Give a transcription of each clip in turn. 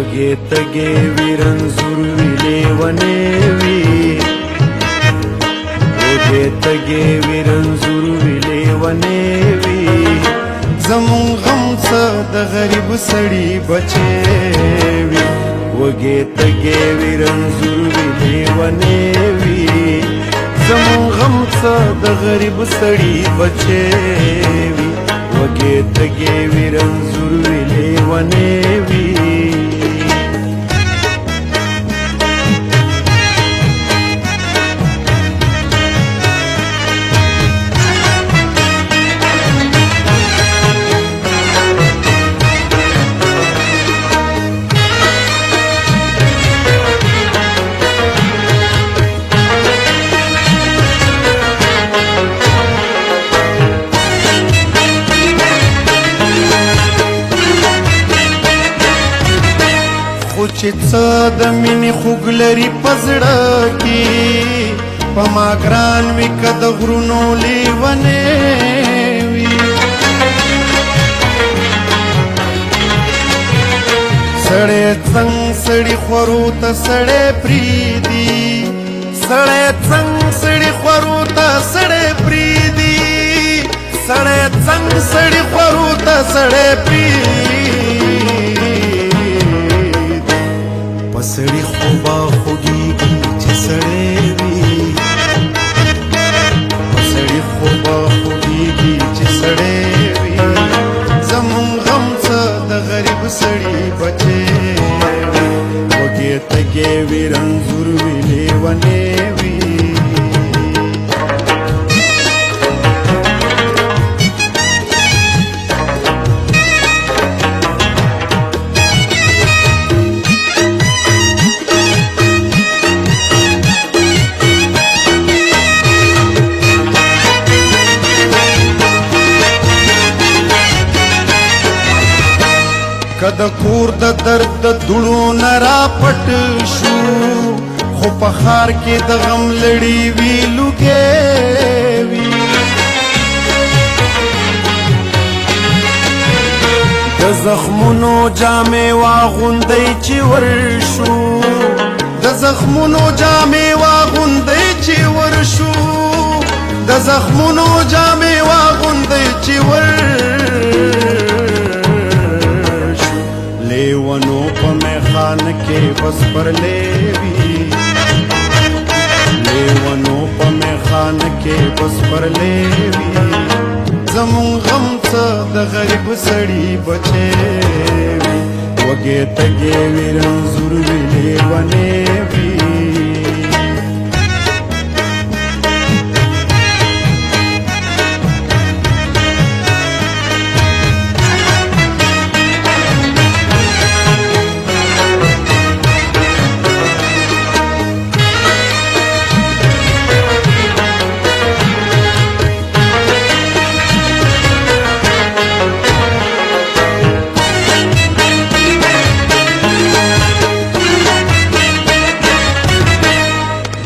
وږې تږې وي رنځور وي لیونې وي وږې تږې وي رنځور وي لیونې وي زمون غم څه د غریب سړي بچې وي وږې تږې وي رنځور وي لیونې وي زمون غم څه د غریب سړي بچې وي وږې تږې وي رنځور وي لیونې وي خو چې څه د مینې خوږ لري په زړه کې په ما ګران وي که د غرونو لیونې وي سړی څنګ سړي خورو ته سړی پرېږدي سړی څنګ سړي خورو ته سړی پرېږدي سړی څنګ سړي خورو ته سړی پرېږدي سړی خو به خوږېږي چې سړی وي سړی خو به خوږېږي چې سړی وي زمون غم څه د غریب سړي بچې وي وږې تږې وي رنځور وي لیونې وي که د کور د درد د دوړو نه را پټ شو خو په ښار کې د غم لړۍ وي لوګې وي د زخمونو جامې واغوندئ چې ورشو د زخمونو جامې واغوندئ چې ورشو د زخمونو جامې واغوندئ چې لیونو په میخان کې بس پر لیوي لیونو په میخان کې بس پر لیوي زمون غم څه د غریب سړي بچې وي وږې تږې وي رنځور وي لیونې وي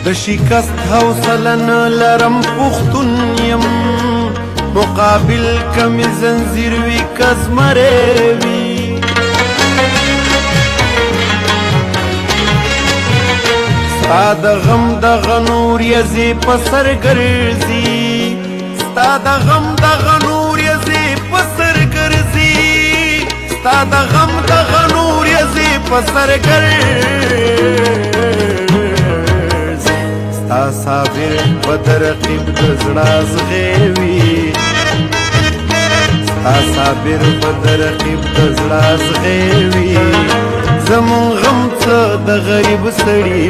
د شکست حوصله نه لرم پښتون یم مقابل کمې زنځیر وي که زمری وي ستا د غم دغه نور یزې په سر ګرځي ستا د غم دغه نور یزې په سر ګرځي ستا د غم دغه نور یزې په سر ګرځي ستا صابر به د رقیب د زړه ازغې ستا صابر به د رقیب د زړه ازغې وي زمون غم څه د غریب سړي